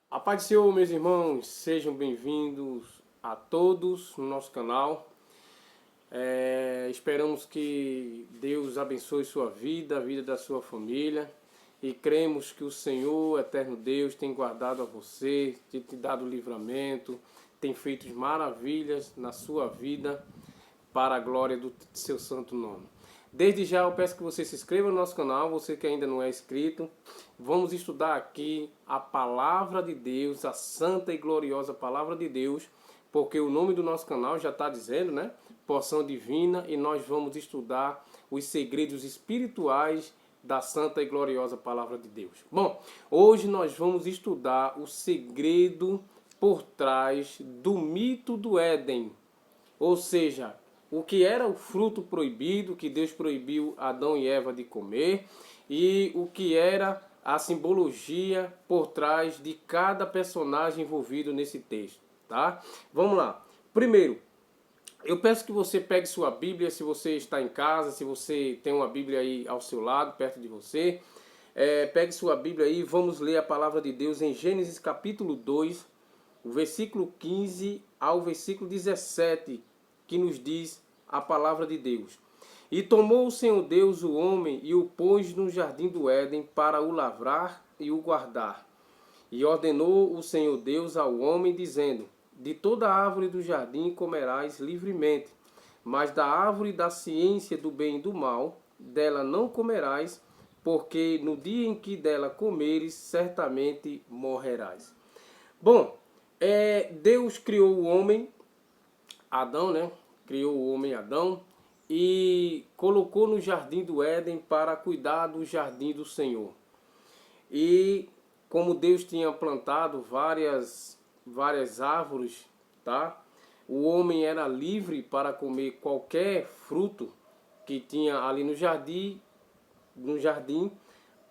A paz do Senhor, meus irmãos, sejam bem-vindos a todos no nosso canal. Esperamos que Deus abençoe sua vida, a vida da sua família, e cremos que o Senhor, eterno Deus, tem guardado a você, tem te dado livramento, tem feito maravilhas na sua vida para a glória do seu santo nome. Desde já eu peço que você se inscreva no nosso canal, você que ainda não é inscrito. Vamos estudar aqui a palavra de Deus, a santa e gloriosa palavra de Deus, porque o nome do nosso canal já está dizendo, né? Porção divina, e nós vamos estudar os segredos espirituais da santa e gloriosa palavra de Deus. Bom, hoje nós vamos estudar o segredo por trás do mito do Éden, ou seja, o que era o fruto proibido que Deus proibiu Adão e Eva de comer, e o que era a simbologia por trás de cada personagem envolvido nesse texto, tá? Vamos lá. Primeiro, eu peço que você pegue sua Bíblia, se você está em casa, se você tem uma Bíblia aí ao seu lado, perto de você. Pegue sua Bíblia aí e vamos ler a palavra de Deus em Gênesis capítulo 2, o versículo 15 ao versículo 17, que nos diz a palavra de Deus. E tomou o Senhor Deus o homem e o pôs no jardim do Éden para o lavrar e o guardar. E ordenou o Senhor Deus ao homem, dizendo: de toda árvore do jardim comerás livremente, mas da árvore da ciência do bem e do mal, dela não comerás, porque no dia em que dela comeres, certamente morrerás. Bom, Deus criou o homem, Adão, né? Criou o homem Adão e colocou no jardim do Éden para cuidar do jardim do Senhor. E como Deus tinha plantado várias árvores, tá? O homem era livre para comer qualquer fruto que tinha ali no jardim,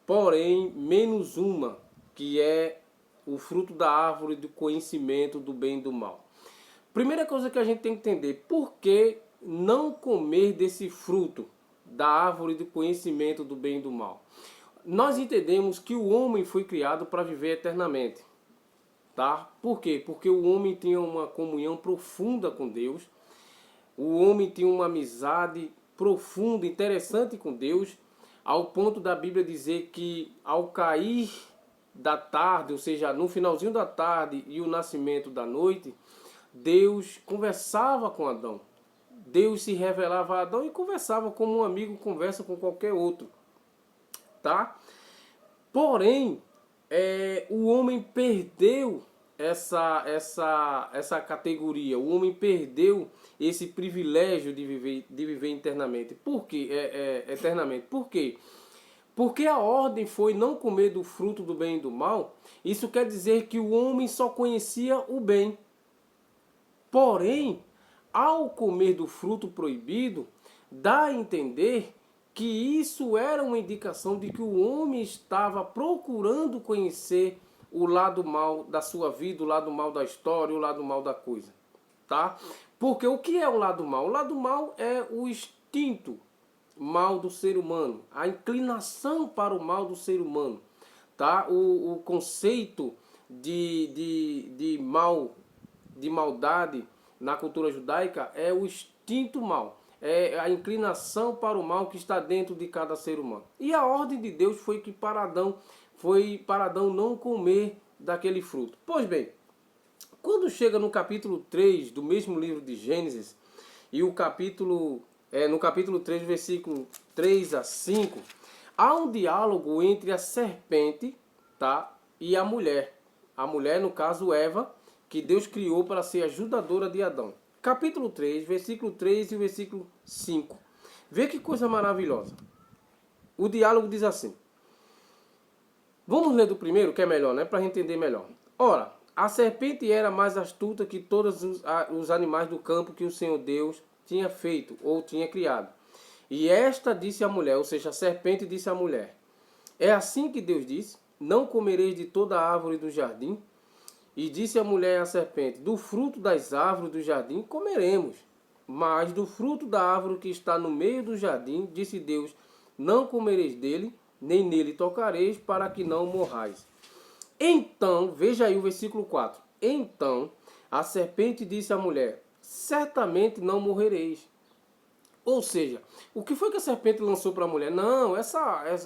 porém menos uma, que é o fruto da árvore do conhecimento do bem e do mal. Primeira coisa que a gente tem que entender: por que não comer desse fruto da árvore do conhecimento do bem e do mal? Nós entendemos que o homem foi criado para viver eternamente, tá? Por quê? Porque o homem tinha uma comunhão profunda com Deus, o homem tinha uma amizade profunda, interessante com Deus, ao ponto da Bíblia dizer que ao cair da tarde, ou seja, no finalzinho da tarde e o nascimento da noite, Deus conversava com Adão. Deus se revelava a Adão e conversava como um amigo conversa com qualquer outro, tá? Porém, o homem perdeu essa categoria. O homem perdeu esse privilégio de viver eternamente. Por quê? Eternamente. Por quê? Porque a ordem foi não comer do fruto do bem e do mal. Isso quer dizer que o homem só conhecia o bem. Porém, ao comer do fruto proibido, dá a entender que isso era uma indicação de que o homem estava procurando conhecer o lado mal da sua vida, o lado mal da história, o lado mal da coisa, tá? Porque o que é o lado mal? O lado mal é o instinto mal do ser humano, a inclinação para o mal do ser humano, tá? O conceito de mal, de maldade na cultura judaica é o instinto mal, é a inclinação para o mal que está dentro de cada ser humano. E a ordem de Deus foi para Adão não comer daquele fruto. Pois bem, quando chega no capítulo 3 do mesmo livro de Gênesis, e no capítulo 3, versículo 3 a 5, há um diálogo entre a serpente, tá, e a mulher. A mulher, no caso Eva, que Deus criou para ser ajudadora de Adão. Capítulo 3, versículo 3 e o versículo 5. Vê que coisa maravilhosa. O diálogo diz assim. Vamos ler do primeiro, que é melhor, né? Para a gente entender melhor. Ora, a serpente era mais astuta que todos os animais do campo que o Senhor Deus tinha feito ou tinha criado. E esta disse à mulher, ou seja, a serpente disse à mulher: é assim que Deus disse: não comereis de toda a árvore do jardim? E disse a mulher à serpente: do fruto das árvores do jardim comeremos, mas do fruto da árvore que está no meio do jardim, disse Deus: não comereis dele, nem nele tocareis, para que não morrais. Então, veja aí o versículo 4. Então a serpente disse à mulher: certamente não morrereis. Ou seja, o que foi que a serpente lançou para a mulher? Não,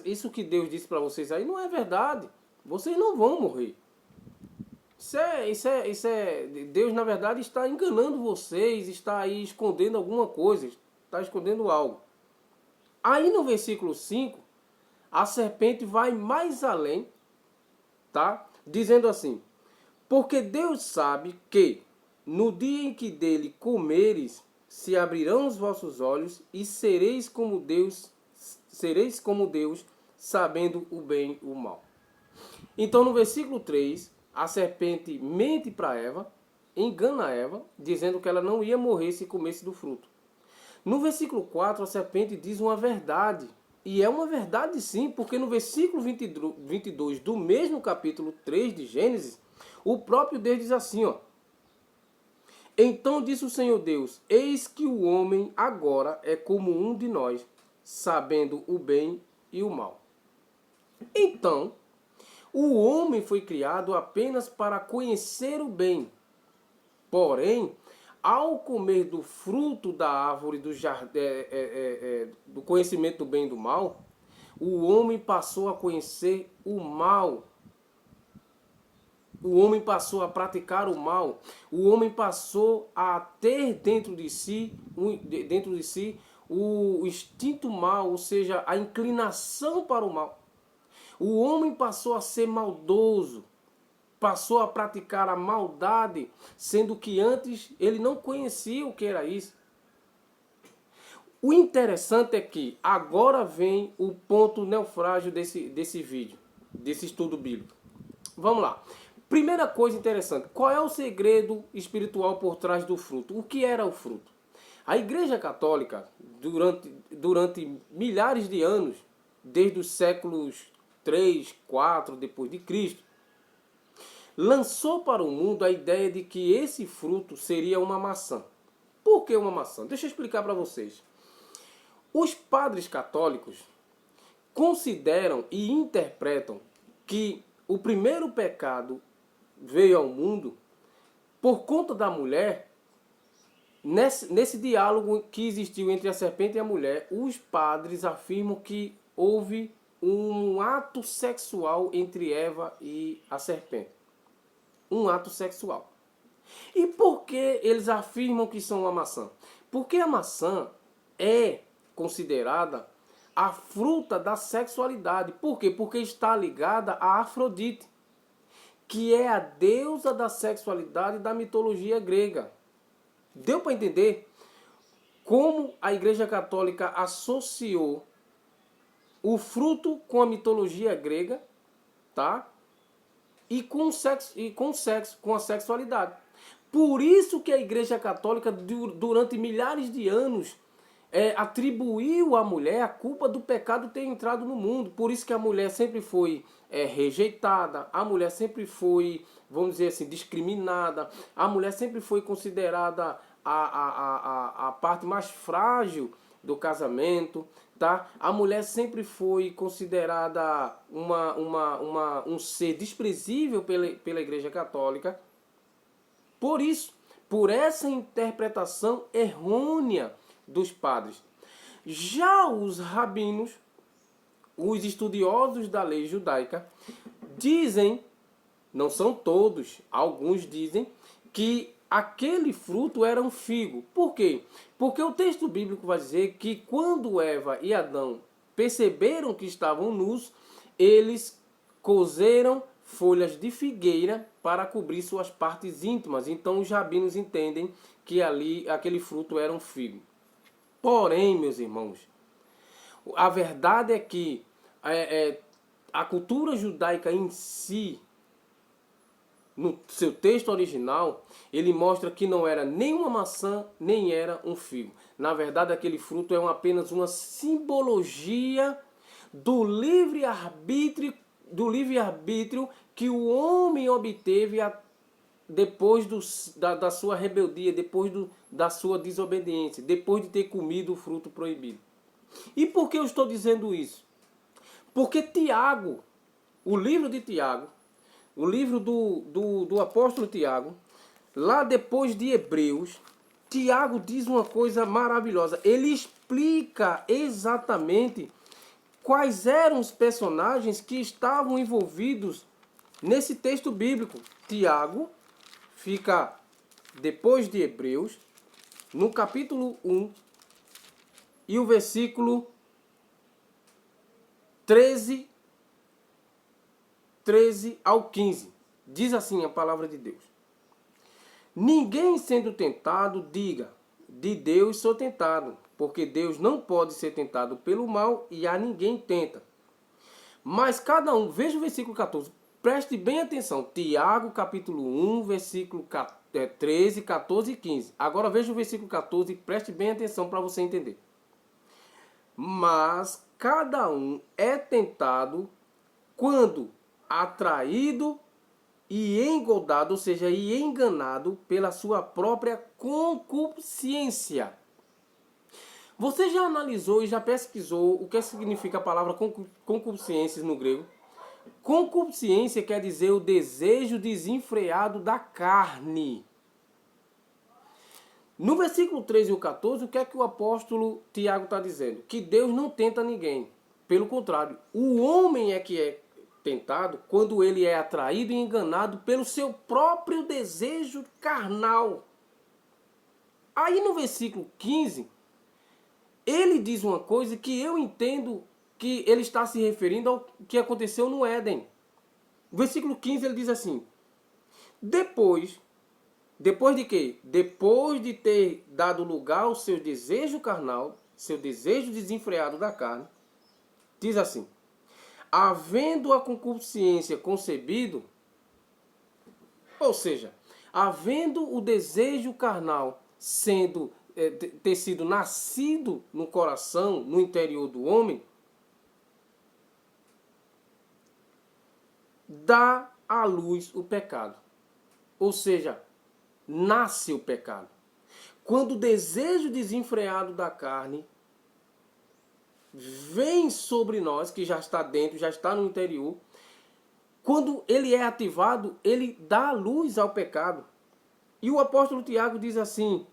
isso que Deus disse para vocês aí não é verdade. Vocês não vão morrer. Deus, na verdade, está enganando vocês, está aí escondendo alguma coisa, está escondendo algo. Aí no versículo 5, a serpente vai mais além, tá? Dizendo assim: porque Deus sabe que no dia em que dele comeres, se abrirão os vossos olhos e sereis como Deus, sabendo o bem e o mal. Então no versículo 3, a serpente mente para Eva, engana Eva, dizendo que ela não ia morrer se comesse do fruto. No versículo 4, a serpente diz uma verdade. E é uma verdade sim, porque no versículo 22 do mesmo capítulo 3 de Gênesis, o próprio Deus diz assim, ó: então disse o Senhor Deus: eis que o homem agora é como um de nós, sabendo o bem e o mal. Então, o homem foi criado apenas para conhecer o bem. Porém, ao comer do fruto da árvore do conhecimento do bem e do mal, o homem passou a conhecer o mal. O homem passou a praticar o mal. O homem passou a ter dentro de si o instinto mal, ou seja, a inclinação para o mal. O homem passou a ser maldoso, passou a praticar a maldade, sendo que antes ele não conhecia o que era isso. O interessante é que agora vem o ponto naufrágio desse vídeo, desse estudo bíblico. Vamos lá. Primeira coisa interessante, qual é o segredo espiritual por trás do fruto? O que era o fruto? A Igreja Católica, durante milhares de anos, desde os séculos 3, 4 depois de Cristo, lançou para o mundo a ideia de que esse fruto seria uma maçã. Por que uma maçã? Deixa eu explicar para vocês. Os padres católicos consideram e interpretam que o primeiro pecado veio ao mundo por conta da mulher. Nesse diálogo que existiu entre a serpente e a mulher, os padres afirmam que houve um ato sexual entre Eva e a serpente. Um ato sexual. E por que eles afirmam que são uma maçã? Porque a maçã é considerada a fruta da sexualidade. Por quê? Porque está ligada a Afrodite, que é a deusa da sexualidade da mitologia grega. Deu para entender como a Igreja Católica associou o fruto com a mitologia grega, tá? E com o sexo, com a sexualidade. Por isso que a Igreja Católica, durante milhares de anos, atribuiu à mulher a culpa do pecado ter entrado no mundo. Por isso que a mulher sempre foi rejeitada, a mulher sempre foi, vamos dizer assim, discriminada, a mulher sempre foi considerada a parte mais frágil do casamento, tá? A mulher sempre foi considerada um ser desprezível pela Igreja Católica. Por isso, por essa interpretação errônea dos padres. Já os rabinos, os estudiosos da lei judaica, dizem, não são todos, alguns dizem, que aquele fruto era um figo. Por quê? Porque o texto bíblico vai dizer que quando Eva e Adão perceberam que estavam nus, eles cozeram folhas de figueira para cobrir suas partes íntimas. Então os rabinos entendem que ali aquele fruto era um figo. Porém, meus irmãos, a verdade é que a cultura judaica em si, no seu texto original, ele mostra que não era nem uma maçã, nem era um figo. Na verdade, aquele fruto é apenas uma simbologia do livre-arbítrio que o homem obteve depois da sua rebeldia, depois da sua desobediência, depois de ter comido o fruto proibido. E por que eu estou dizendo isso? Porque Tiago, o livro de Tiago, o livro do apóstolo Tiago, lá depois de Hebreus, Tiago diz uma coisa maravilhosa. Ele explica exatamente quais eram os personagens que estavam envolvidos nesse texto bíblico. Tiago fica depois de Hebreus, no capítulo 1, e o versículo 13 ao 15. Diz assim a palavra de Deus: ninguém sendo tentado, diga, de Deus sou tentado, porque Deus não pode ser tentado pelo mal e a ninguém tenta. Mas cada um, veja o versículo 14, preste bem atenção, Tiago capítulo 1, versículo 13, 14 e 15. Agora veja o versículo 14 e preste bem atenção para você entender. Mas cada um é tentado quando atraído e engodado, ou seja, e enganado pela sua própria concupiscência. Você já analisou e já pesquisou o que significa a palavra concupiscência no grego? Concupiscência quer dizer o desejo desenfreado da carne. No versículo 13 e o 14, o que é que o apóstolo Tiago está dizendo? Que Deus não tenta ninguém. Pelo contrário, o homem é que é tentado quando ele é atraído e enganado pelo seu próprio desejo carnal. Aí no versículo 15, ele diz uma coisa que eu entendo que ele está se referindo ao que aconteceu no Éden. O versículo 15 ele diz assim: depois de quê? Depois de ter dado lugar ao seu desejo carnal, seu desejo desenfreado da carne, diz assim: havendo a concupiscência concebido, ou seja, havendo o desejo carnal ter sido nascido no coração, no interior do homem, dá à luz o pecado. Ou seja, nasce o pecado. Quando o desejo desenfreado da carne vem sobre nós, que já está dentro, já está no interior, quando ele é ativado, ele dá luz ao pecado. E o apóstolo Tiago diz assim: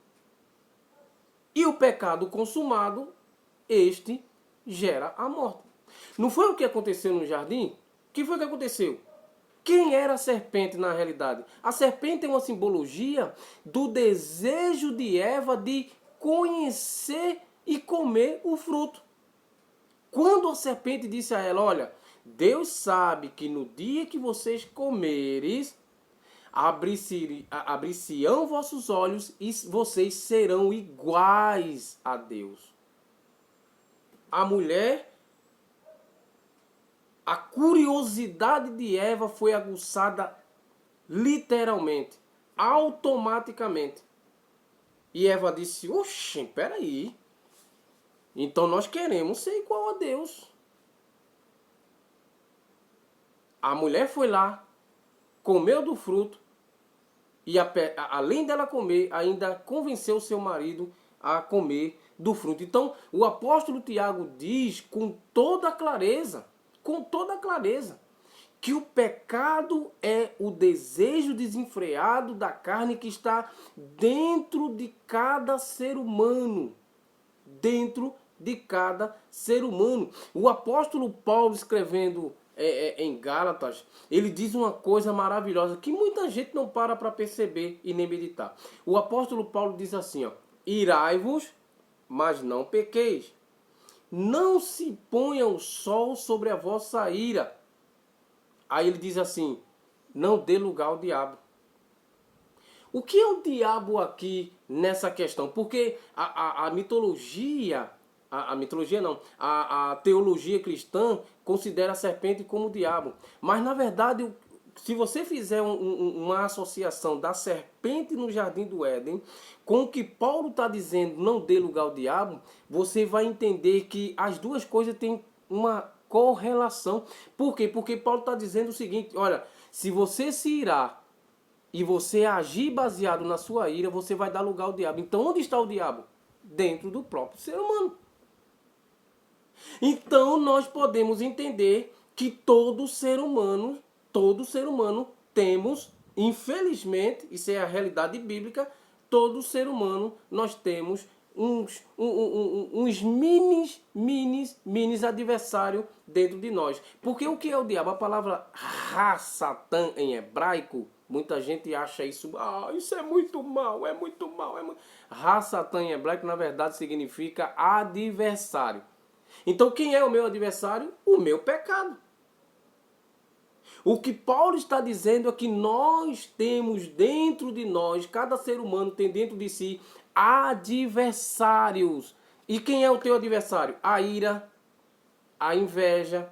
e o pecado consumado, este gera a morte. Não foi o que aconteceu no jardim? O que foi que aconteceu? Quem era a serpente na realidade? A serpente é uma simbologia do desejo de Eva de conhecer e comer o fruto. Quando a serpente disse a ela: olha, Deus sabe que no dia que vocês comeres, abrir-se-ão vossos olhos e vocês serão iguais a Deus. A mulher, a curiosidade de Eva foi aguçada literalmente, automaticamente. E Eva disse: oxe, peraí. Então nós queremos ser igual a Deus. A mulher foi lá, comeu do fruto e além dela comer, ainda convenceu seu marido a comer do fruto. Então o apóstolo Tiago diz com toda clareza, que o pecado é o desejo desenfreado da carne que está dentro de cada ser humano. Dentro de cada ser humano. O apóstolo Paulo, escrevendo em Gálatas, ele diz uma coisa maravilhosa que muita gente não para perceber e nem meditar. O apóstolo Paulo diz assim, ó: irai-vos, mas não pequeis. Não se ponha o sol sobre a vossa ira. Aí ele diz assim: não dê lugar ao diabo. O que é o diabo aqui nessa questão? Porque a mitologia, a teologia cristã considera a serpente como o diabo. Mas na verdade, se você fizer uma associação da serpente no jardim do Éden com o que Paulo está dizendo, não dê lugar ao diabo, você vai entender que as duas coisas têm uma correlação. Por quê? Porque Paulo está dizendo o seguinte: olha, se você se irar e você agir baseado na sua ira, você vai dar lugar ao diabo. Então onde está o diabo? Dentro do próprio ser humano. Então nós podemos entender que todo ser humano temos, infelizmente, isso é a realidade bíblica, todo ser humano, nós temos uns minis adversários dentro de nós. Porque o que é o diabo? A palavra Ra-Satã em hebraico, muita gente acha isso, isso é muito mal, é muito mal. Ra-Satã em hebraico, na verdade, significa adversário. Então, quem é o meu adversário? O meu pecado. O que Paulo está dizendo é que nós temos dentro de nós, cada ser humano tem dentro de si adversários. E quem é o teu adversário? A ira, a inveja,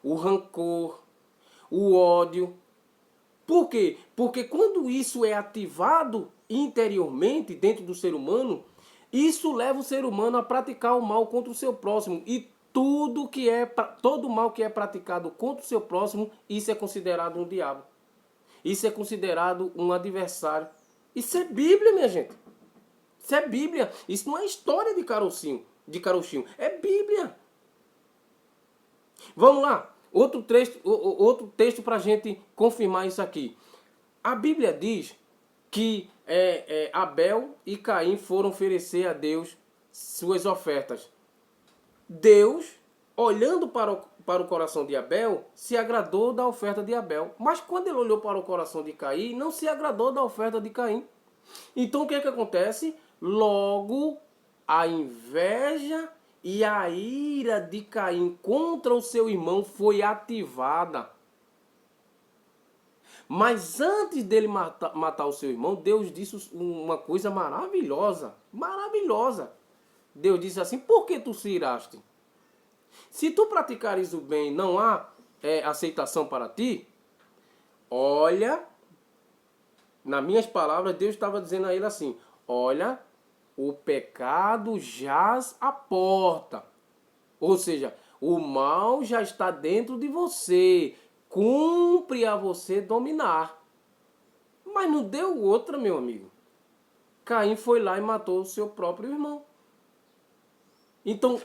o rancor, o ódio. Por quê? Porque quando isso é ativado interiormente dentro do ser humano, isso leva o ser humano a praticar o mal contra o seu próximo. E todo mal que é praticado contra o seu próximo, isso é considerado um diabo. Isso é considerado um adversário. Isso é Bíblia, minha gente. Isso é Bíblia. Isso não é história de carochinho. É Bíblia. Vamos lá. Outro texto para a gente confirmar isso aqui. A Bíblia diz que Abel e Caim foram oferecer a Deus suas ofertas. Deus, olhando para o coração de Abel, se agradou da oferta de Abel. Mas quando ele olhou para o coração de Caim, não se agradou da oferta de Caim. Então o que é que acontece? Logo, a inveja e a ira de Caim contra o seu irmão foi ativada. Mas antes dele matar o seu irmão, Deus disse uma coisa maravilhosa. Maravilhosa. Deus disse assim, por que tu se iraste? Se tu praticares o bem, não há aceitação para ti? Olha, nas minhas palavras, Deus estava dizendo a ele assim, olha, o pecado jaz à porta. Ou seja, o mal já está dentro de você. Cumpre a você dominar. Mas não deu outra, meu amigo. Caim foi lá e matou o seu próprio irmão. Então,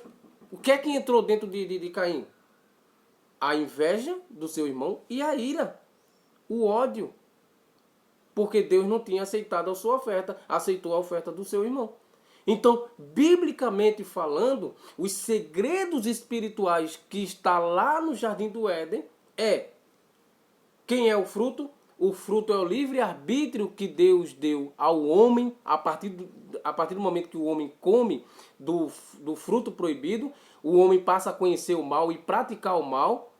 o que é que entrou dentro de Caim? A inveja do seu irmão e a ira. O ódio. Porque Deus não tinha aceitado a sua oferta, aceitou a oferta do seu irmão. Então, biblicamente falando, os segredos espirituais que está lá no Jardim do Éden quem é o fruto? O fruto é o livre-arbítrio que Deus deu ao homem a partir do momento que o homem come do fruto proibido, o homem passa a conhecer o mal e praticar o mal,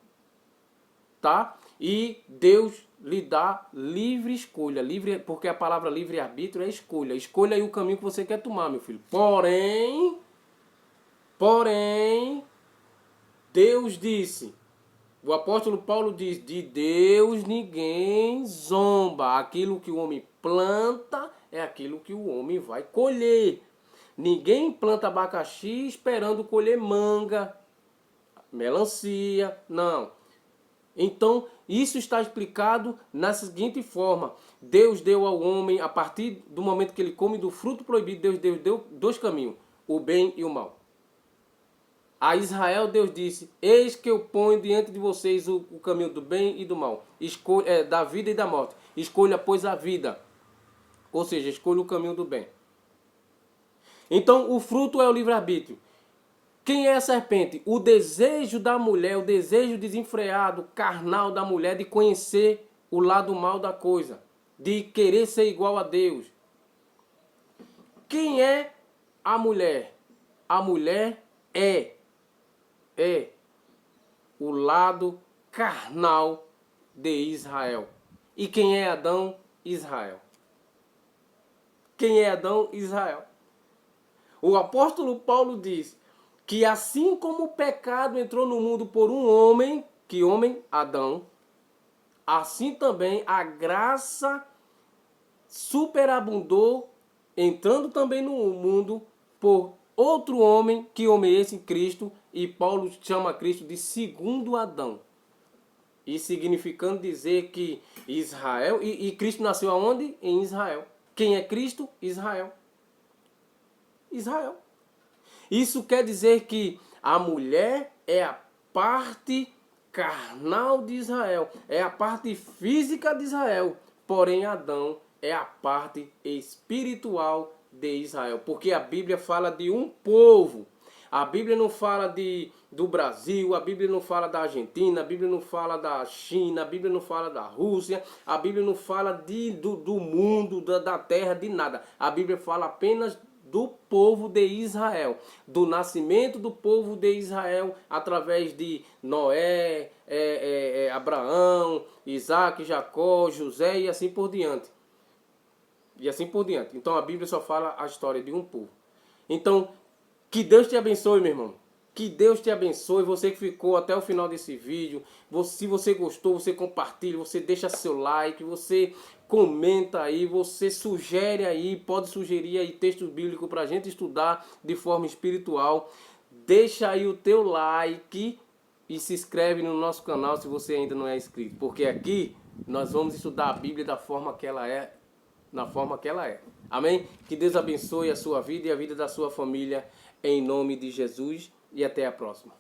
tá? E Deus lhe dá livre escolha, porque a palavra livre-arbítrio é escolha. Escolha aí o caminho que você quer tomar, meu filho. Porém, Deus disse... O apóstolo Paulo diz, de Deus ninguém zomba. Aquilo que o homem planta é aquilo que o homem vai colher. Ninguém planta abacaxi esperando colher manga, melancia, não. Então, isso está explicado na seguinte forma. Deus deu ao homem, a partir do momento que ele come do fruto proibido, Deus deu dois caminhos, o bem e o mal. A Israel Deus disse, eis que eu ponho diante de vocês o caminho do bem e do mal, da vida e da morte. Escolha, pois, a vida. Ou seja, escolha o caminho do bem. Então, o fruto é o livre-arbítrio. Quem é a serpente? O desejo da mulher, o desejo desenfreado, carnal da mulher de conhecer o lado mal da coisa, de querer ser igual a Deus. Quem é a mulher? A mulher é o lado carnal de Israel. E quem é Adão? Israel. Quem é Adão? Israel. O apóstolo Paulo diz que assim como o pecado entrou no mundo por um homem, que homem? Adão, assim também a graça superabundou, entrando também no mundo por outro homem, que homem é esse? Cristo, e Paulo chama Cristo de segundo Adão. E significando dizer que Israel, e Cristo nasceu aonde? Em Israel. Quem é Cristo? Israel. Israel. Isso quer dizer que a mulher é a parte carnal de Israel, é a parte física de Israel, porém Adão é a parte espiritual de Israel, porque a Bíblia fala de um povo. A Bíblia não fala do Brasil, a Bíblia não fala da Argentina, a Bíblia não fala da China, a Bíblia não fala da Rússia, a Bíblia não fala do mundo, da terra, de nada. A Bíblia fala apenas do povo de Israel, do nascimento do povo de Israel através de Noé, Abraão, Isaac, Jacó, José e assim por diante. E assim por diante. Então a Bíblia só fala a história de um povo. Então, que Deus te abençoe, meu irmão. Que Deus te abençoe. Você que ficou até o final desse vídeo. Se você gostou, você compartilha, você deixa seu like, você comenta aí, você sugere aí, pode sugerir aí texto bíblico para a gente estudar de forma espiritual. Deixa aí o teu like e se inscreve no nosso canal se você ainda não é inscrito. Porque aqui nós vamos estudar a Bíblia da forma que ela é, na forma que ela é. Amém? Que Deus abençoe a sua vida e a vida da sua família, em nome de Jesus, e até a próxima.